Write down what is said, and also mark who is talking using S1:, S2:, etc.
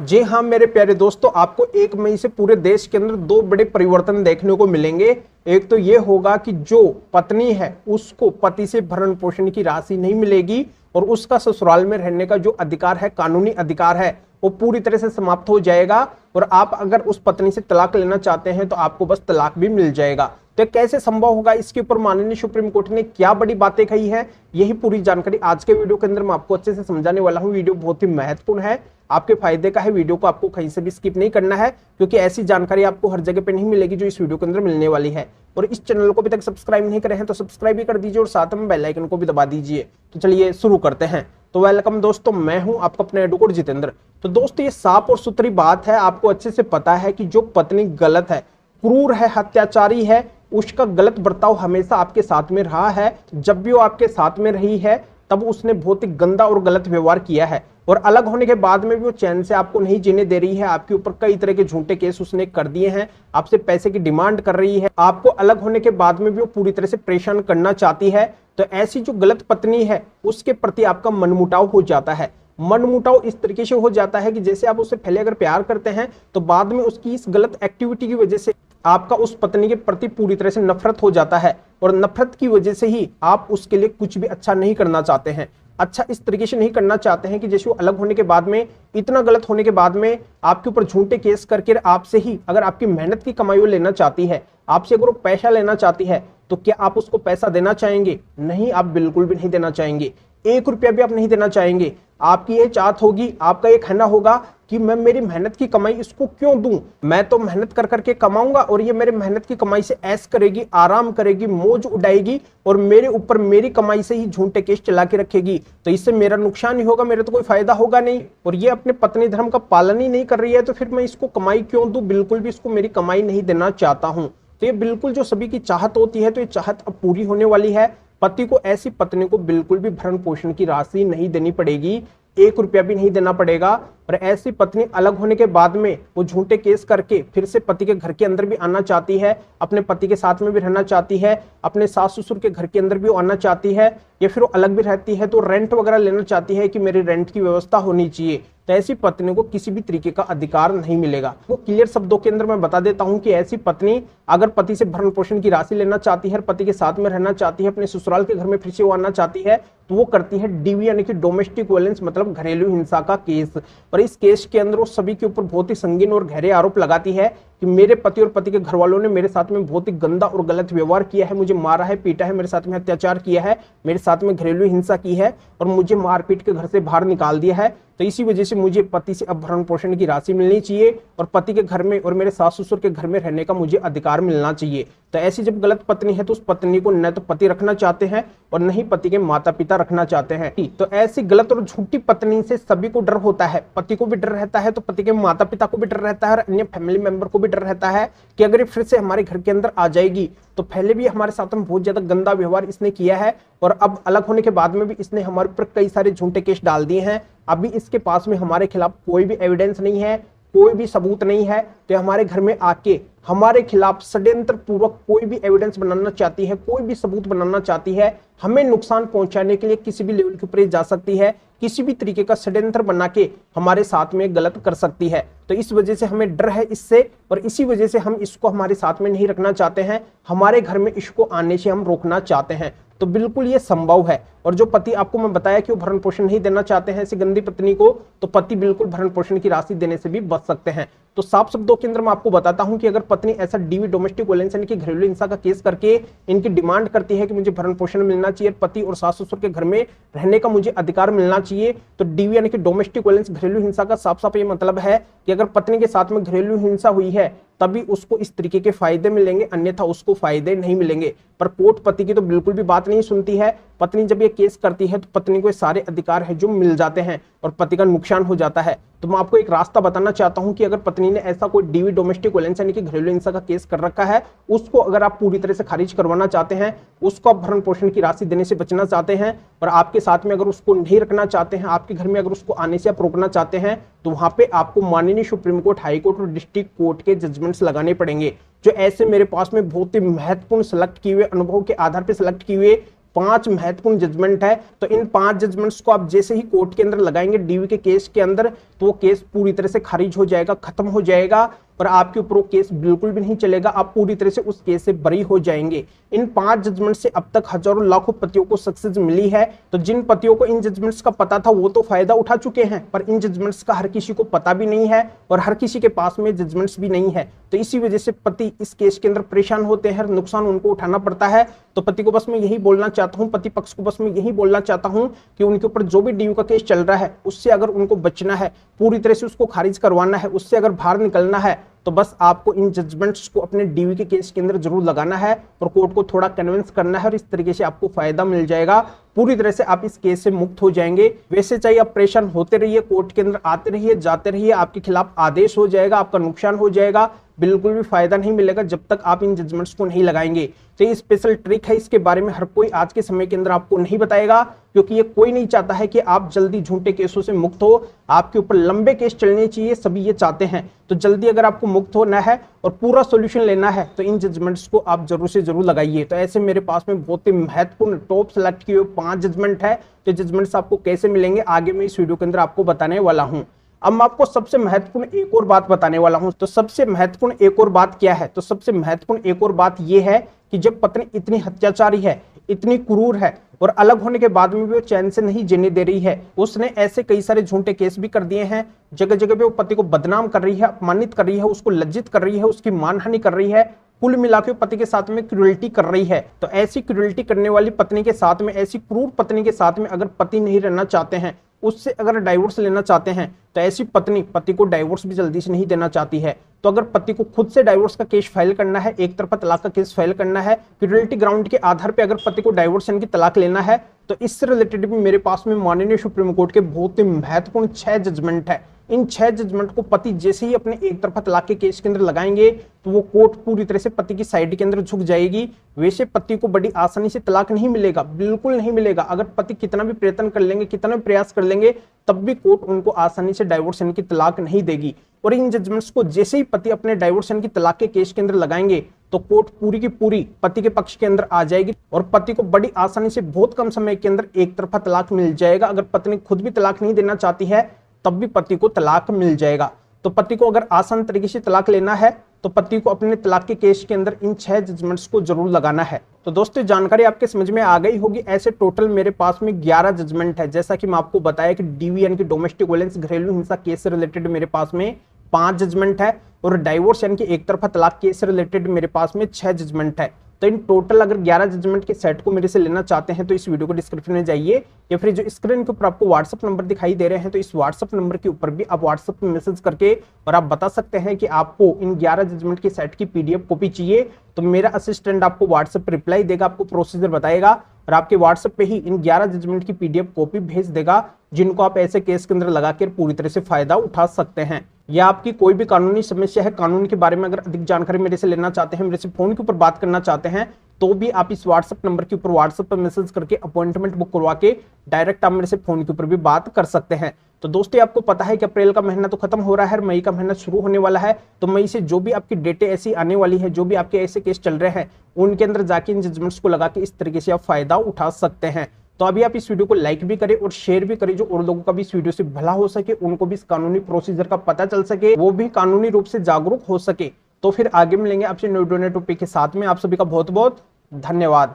S1: जी हाँ मेरे प्यारे दोस्तों, आपको 1 मई से पूरे देश के अंदर 2 बड़े परिवर्तन देखने को मिलेंगे। एक तो ये होगा कि जो पत्नी है उसको पति से भरण पोषण की राशि नहीं मिलेगी और उसका ससुराल में रहने का जो अधिकार है, कानूनी अधिकार है, वो पूरी तरह से समाप्त हो जाएगा। और आप अगर उस पत्नी से तलाक लेना चाहते हैं तो आपको बस तलाक भी मिल जाएगा। तो कैसे संभव होगा, इसके ऊपर माननीय सुप्रीम कोर्ट ने क्या बड़ी बातें कही है, यही पूरी जानकारी आज के वीडियो के अंदर मैं आपको अच्छे से समझाने वाला हूं। वीडियो बहुत ही महत्वपूर्ण है, आपके फायदे का है। वीडियो को आपको कहीं से भी स्किप नहीं करना है, क्योंकि ऐसी जानकारी आपको हर जगह पे नहीं मिलेगी जो इस वीडियो के अंदर मिलने वाली है। और इस चैनल को अभी तक सब्सक्राइब नहीं करे हैं तो सब्सक्राइब भी कर दीजिए और साथ में बेल आइकन को भी दबा दीजिए। तो चलिए शुरू करते हैं। तो वेलकम दोस्तों, मैं हूं आपका अपने एडवोकेट जितेंद्र। तो दोस्तों ये साफ और सुथरी बात है, आपको अच्छे से पता है कि जो पत्नी गलत है, क्रूर है, हत्याचारी है, उसका गलत बर्ताव हमेशा आपके साथ में रहा है। जब भी वो आपके साथ में रही है तब उसने बहुत ही गंदा और गलत व्यवहार किया है और अलग होने के बाद में भी वो चैन से आपको नहीं जीने दे रही है। आपके ऊपर कई तरह के झूठे केस उसने कर दिए हैं, आपसे पैसे की डिमांड कर रही है, आपको अलग होने के बाद में भी वो पूरी तरह से परेशान करना चाहती है। तो ऐसी जो गलत पत्नी है उसके प्रति आपका मनमुटाव हो जाता है। मनमुटाव इस तरीके से हो जाता है कि जैसे आप उससे पहले अगर प्यार करते हैं तो बाद में उसकी इस गलत एक्टिविटी की वजह से आपका उस पत्नी के प्रति पूरी तरह से नफरत हो जाता है और नफरत की वजह से ही आप उसके लिए कुछ भी अच्छा नहीं करना चाहते हैं। अच्छा इस तरीके से नहीं करना चाहते हैं कि जैसे वो अलग होने के बाद में, इतना गलत होने के बाद में आपके ऊपर झूठे केस करके आपसे ही अगर आपकी मेहनत की कमाई वो लेना चाहती है, आपसे अगर वो पैसा लेना चाहती है, तो क्या आप उसको पैसा देना चाहेंगे? नहीं, आप बिल्कुल भी नहीं देना चाहेंगे। 1 रुपया भी आप नहीं देना चाहेंगे। आपकी ये चाहत होगी, आपका ये कहना होगा कि मैं मेरी मेहनत की कमाई इसको क्यों दूं, मैं तो मेहनत कर करके कमाऊंगा और ये मेरे मेहनत की कमाई से ऐश करेगी, आराम करेगी, मौज उड़ाएगी और मेरे ऊपर मेरी कमाई से ही झूठे केस चला के रखेगी। तो इससे मेरा नुकसान ही होगा, मेरा तो कोई फायदा होगा नहीं। और ये अपने पत्नी धर्म का पालन ही नहीं कर रही है, तो फिर मैं इसको कमाई क्यों दूं? बिल्कुल भी इसको मेरी कमाई नहीं देना चाहता हूं। तो ये बिल्कुल जो सभी की चाहत होती है, तो ये चाहत अब पूरी होने वाली है। पति को, ऐसी पत्नी को बिल्कुल भी भरण पोषण की राशि नहीं देनी पड़ेगी, 1 रुपया भी नहीं देना पड़ेगा। और ऐसी पत्नी अलग होने के बाद में वो झूठे केस करके फिर से पति के घर के अंदर भी आना चाहती है, अपने पति के साथ में भी रहना चाहती है, अपने सास ससुर के घर के अंदर भी आना चाहती है, या फिर वो अलग भी रहती है तो रेंट वगैरह लेना चाहती है कि मेरी रेंट की व्यवस्था होनी चाहिए। तो ऐसी पत्नी को किसी भी तरीके का अधिकार नहीं मिलेगा। वो क्लियर शब्दों के अंदर मैं बता देता हूं कि ऐसी पत्नी अगर पति से भरण पोषण की राशि लेना चाहती है, पति के साथ में रहना चाहती है, अपने ससुराल के घर में फिर से वो आना चाहती है, तो वो करती है डीवी यानी कि डोमेस्टिक वायलेंस, मतलब घरेलू हिंसा का केस। और इस केस के अंदर वो सभी के ऊपर बहुत ही संगीन और गहरे आरोप लगाती है कि मेरे पति और पति के घर वालों ने मेरे साथ में बहुत ही गंदा और गलत व्यवहार किया है, मुझे मारा है, पीटा है, मेरे साथ में अत्याचार किया है, मेरे साथ में घरेलू हिंसा की है और मुझे मारपीट के घर से बाहर निकाल दिया है। तो इसी वजह से मुझे पति से अब भरण पोषण की राशि मिलनी चाहिए और पति के घर में और मेरे सास ससुर के घर में रहने का मुझे अधिकार मिलना चाहिए। तो ऐसी जब गलत पत्नी है तो उस पत्नी को न तो पति रखना चाहते हैं और न ही पति के माता पिता रखना चाहते हैं। तो ऐसी गलत और झूठी पत्नी से सभी को डर होता है, पति को भी डर रहता है, तो पति के माता पिता को भी डर रहता है और अन्य फैमिली मेंबर को भी डर रहता है कि अगर ये फिर से हमारे घर के अंदर आ जाएगी तो पहले भी हमारे साथ में बहुत ज्यादा गंदा व्यवहार इसने किया है और अब अलग होने के बाद में भी इसने हमारे ऊपर कई सारे झूठे केस डाल दिए हैं। अभी इसके पास में हमारे खिलाफ कोई भी एविडेंस नहीं है, कोई भी सबूत नहीं है, तो हमारे घर में आके हमारे खिलाफ षड्यंत्र पूर्वक कोई भी एविडेंस बनाना चाहती है, कोई भी सबूत बनाना चाहती है, हमें नुकसान पहुंचाने के लिए किसी भी लेवल के ऊपर जा सकती है, किसी भी तरीके का षड्यंत्र बना के हमारे साथ में गलत कर सकती है। तो इस वजह से हमें डर है इससे और इसी वजह से हम इसको हमारे साथ में नहीं रखना चाहते हैं, हमारे घर में इसको आने से हम रोकना चाहते हैं। तो बिल्कुल ये संभव है। और जो पति आपको मैं बताया कि वो भरण पोषण नहीं देना चाहते हैं ऐसी गंदी पत्नी को, तो पति बिल्कुल भरण पोषण की राशि देने से भी बच सकते हैं। तो साफ शब्दों के अंदर मैं आपको बताता हूं कि अगर पत्नी ऐसा डीवी डोमेस्टिक वायलेंस यानी कि घरेलू हिंसा का केस करके इनकी डिमांड करती है कि मुझे भरण पोषण मिलना चाहिए, पति और सास ससुर के घर में रहने का मुझे अधिकार मिलना चाहिए, तो डीवी यानी कि डोमेस्टिक वायलेंस घरेलू हिंसा का साफ साफ ये मतलब है कि अगर पत्नी के साथ में घरेलू हिंसा हुई है तभी उसको इस तरीके के फायदे मिलेंगे, अन्यथा उसको फायदे नहीं मिलेंगे। पर कोर्ट पति की तो बिल्कुल भी बात नहीं सुनती है। पत्नी जब ये केस करती है तो पत्नी को सारे अधिकार है जो मिल जाते हैं और पति का नुकसान हो जाता है। तो मैं आपको एक रास्ता बताना चाहता हूं कि अगर पत्नी ने ऐसा कोई डीवी डोमेस्टिक वायलेंस यानी कि घरेलू हिंसा का केस कर रखा है, उसको अगर आप पूरी तरह से खारिज करवाना चाहते हैं, उसको आप भरण पोषण की राशि देने से बचना चाहते हैं और आपके साथ में अगर उसको नहीं रखना चाहते हैं, आपके घर में अगर उसको आने से आप रोकना चाहते हैं, तो वहां पे आपको माननीय सुप्रीम कोर्ट, हाई कोर्ट और डिस्ट्रिक्ट कोर्ट के जजमेंट्स लगाने पड़ेंगे, जो ऐसे मेरे पास में बहुत ही महत्वपूर्ण सेलेक्ट किए हुए, अनुभव के आधार पर सेलेक्ट किए हुए 5 महत्वपूर्ण जजमेंट है। तो इन 5 जजमेंट्स को आप जैसे ही कोर्ट के अंदर लगाएंगे डीवी के केस के अंदर, तो वो केस पूरी तरह से खारिज हो जाएगा, खत्म हो जाएगा और आपके ऊपर वो केस बिल्कुल भी नहीं चलेगा, आप पूरी तरह से उस केस से बरी हो जाएंगे। इन 5 जजमेंट से अब तक हजारों लाखों पतियों को सक्सेस मिली है। तो जिन पतियों को इन जजमेंट्स का पता था वो तो फायदा उठा चुके हैं, पर इन जजमेंट्स का हर किसी को पता भी नहीं है और हर किसी के पास में जजमेंट्स भी नहीं है। तो इसी वजह से पति इस केस के अंदर परेशान होते हैं, नुकसान उनको उठाना पड़ता है। तो पति को बस मैं यही बोलना चाहता हूं, पति पक्ष को बस मैं यही बोलना चाहता हूं कि उनके ऊपर जो भी डीयू का केस चल रहा है उससे अगर उनको बचना है, पूरी तरह से उसको खारिज करवाना है, उससे अगर बाहर निकलना है, तो बस आपको इन जजमेंट्स को अपने डीवी के केस के अंदर जरूर लगाना है और कोर्ट को थोड़ा कन्विंस करना है और इस तरीके से आपको फायदा मिल जाएगा, पूरी तरह से आप इस केस से मुक्त हो जाएंगे। वैसे चाहिए आप परेशान होते रहिए, कोर्ट के अंदर आते रहिए, जाते रहिए, आपके खिलाफ आदेश हो जाएगा, आपका नुकसान हो जाएगा, बिल्कुल भी फायदा नहीं मिलेगा जब तक आप इन जजमेंट्स को नहीं लगाएंगे। तो ये स्पेशल ट्रिक है, इसके बारे में हर कोई आज के समय के अंदर आपको नहीं बताएगा, क्योंकि ये कोई नहीं चाहता है कि आप जल्दी झूठे केसों से मुक्त हो। आपके ऊपर लंबे केस चलने चाहिए, सभी ये चाहते हैं। तो जल्दी अगर आपको मुक्त होना है और पूरा सॉल्यूशन लेना है तो इन जजमेंट्स को आप जरूर से जरूर लगाइए। तो ऐसे मेरे पास में बहुत ही महत्वपूर्ण टॉप सेलेक्ट किए हुए 5 जजमेंट है। तो जजमेंट्स आपको कैसे मिलेंगे आगे मैं इस वीडियो के अंदर आपको बताने वाला हूं। अब मैं आपको सबसे महत्वपूर्ण एक और बात बताने वाला हूं। तो सबसे महत्वपूर्ण एक और बात क्या है? तो सबसे महत्वपूर्ण एक और बात यह है कि जब पत्नी इतनी अत्याचारी है, इतनी क्रूर है और अलग होने के बाद में भी वो चैन से नहीं जीने दे रही है, उसने ऐसे कई सारे झूठे केस भी कर दिए हैं, जगह जगह पे वो पति को बदनाम कर रही है, अपमानित कर रही है, उसको लज्जित कर रही है, उसकी मानहानि कर रही है, कुल मिला के पति के साथ में क्रूरल्टी कर रही है। तो ऐसी क्रूरल्टी करने वाली पत्नी के साथ में, ऐसी क्रूर पत्नी के साथ में अगर पति नहीं रहना चाहते हैं, उससे अगर डाइवोर्स लेना चाहते हैं, तो ऐसी पत्नी पति को डाइवोर्स भी जल्दी से नहीं देना चाहती है। तो अगर पति को खुद से डाइवोर्स का केस फाइल करना है, एक तरफा तलाक का केस फाइल करना है, क्रूरल्टी ग्राउंड के आधार पे अगर पति को डाइवोर्स यानी कि तलाक लेना है, तो इससे रिलेटेड भी मेरे पास में माननीय सुप्रीम कोर्ट के बहुत ही महत्वपूर्ण 6 जजमेंट है। इन 6 जजमेंट को पति जैसे ही अपने एक तरफा तलाक के केस के अंदर लगाएंगे तो वो कोर्ट पूरी तरह से पति की साइड के अंदर झुक जाएगी। वैसे पति को बड़ी आसानी से तलाक नहीं मिलेगा, बिल्कुल नहीं मिलेगा। अगर पति कितना भी प्रयत्न कर लेंगे, कितना भी प्रयास कर लेंगे, तब भी कोर्ट उनको आसानी से डाइवोर्स यानी कि तलाक नहीं देगी। और इन जजमेंट्स को जैसे ही पति अपने डाइवोर्स यानी कि तलाक के केस के अंदर लगाएंगे तो कोर्ट पूरी की पूरी पति के पक्ष के अंदर आ जाएगी और पति को बड़ी आसानी से बहुत कम समय के अंदर एक तरफा तलाक मिल जाएगा। अगर पत्नी खुद भी तलाक नहीं देना चाहती है तब भी पति को तलाक मिल जाएगा। तो पति को अगर आसान तरीके से तलाक लेना है तो पति को अपने तलाक के केस के अंदर इन 6 जजमेंट्स को जरूर लगाना है। तो दोस्तों जानकारी आपके समझ में आ गई होगी। ऐसे टोटल मेरे पास में 11 जजमेंट है। जैसा कि मैं आपको बताया कि डीवी यानी कि डोमेस्टिक वायलेंस घरेलू हिंसा केस से रिलेटेड मेरे पास में 5 जजमेंट है और डाइवोर्स यानी कि एक तरफा तलाक केस से रिलेटेड मेरे पास में 6 जजमेंट है। तो इन टोटल अगर 11 जजमेंट के सेट को मेरे से लेना चाहते हैं तो इस वीडियो को डिस्क्रिप्शन में जाइए या फिर जो स्क्रीन के ऊपर आपको व्हाट्सएप नंबर दिखाई दे रहे हैं तो इस व्हाट्सएप नंबर के ऊपर भी आप व्हाट्सएप पे मैसेज करके और आप बता सकते हैं कि आपको इन 11 जजमेंट के सेट की पीडीएफ कॉपी चाहिए। तो मेरा असिस्टेंट आपको व्हाट्सएप पर रिप्लाई देगा, आपको प्रोसीजर बताएगा और आपके व्हाट्सएप पे ही इन 11 जजमेंट की पीडीएफ कॉपी भेज देगा, जिनको आप ऐसे केस के अंदर लगाकर पूरी तरह से फायदा उठा सकते हैं। या आपकी कोई भी कानूनी समस्या है, कानून के बारे में अगर अधिक जानकारी मेरे से लेना चाहते हैं, मेरे से फोन के ऊपर बात करना चाहते हैं, तो भी आप इस व्हाट्सएप नंबर के ऊपर व्हाट्सएप पर मैसेज करके अपॉइंटमेंट बुक करवा के डायरेक्ट आप मेरे से फोन के ऊपर भी बात कर सकते हैं। तो दोस्तों आपको पता है कि अप्रैल का महीना तो खत्म हो रहा है, मई का महीना शुरू होने वाला है। तो मई से जो भी आपकी डेटें ऐसी आने वाली है, जो भी आपके ऐसे केस चल रहे हैं, उनके अंदर जाके इन जजमेंट्स को लगा के इस तरीके से आप फायदा उठा सकते हैं। तो अभी आप इस वीडियो को लाइक भी करें और शेयर भी करें, जो और लोगों का भी इस वीडियो से भला हो सके, उनको भी इस कानूनी प्रोसीजर का पता चल सके, वो भी कानूनी रूप से जागरूक हो सके। तो फिर आगे मिलेंगे आपसे न्यू टॉपिक के साथ में। आप सभी का बहुत बहुत धन्यवाद।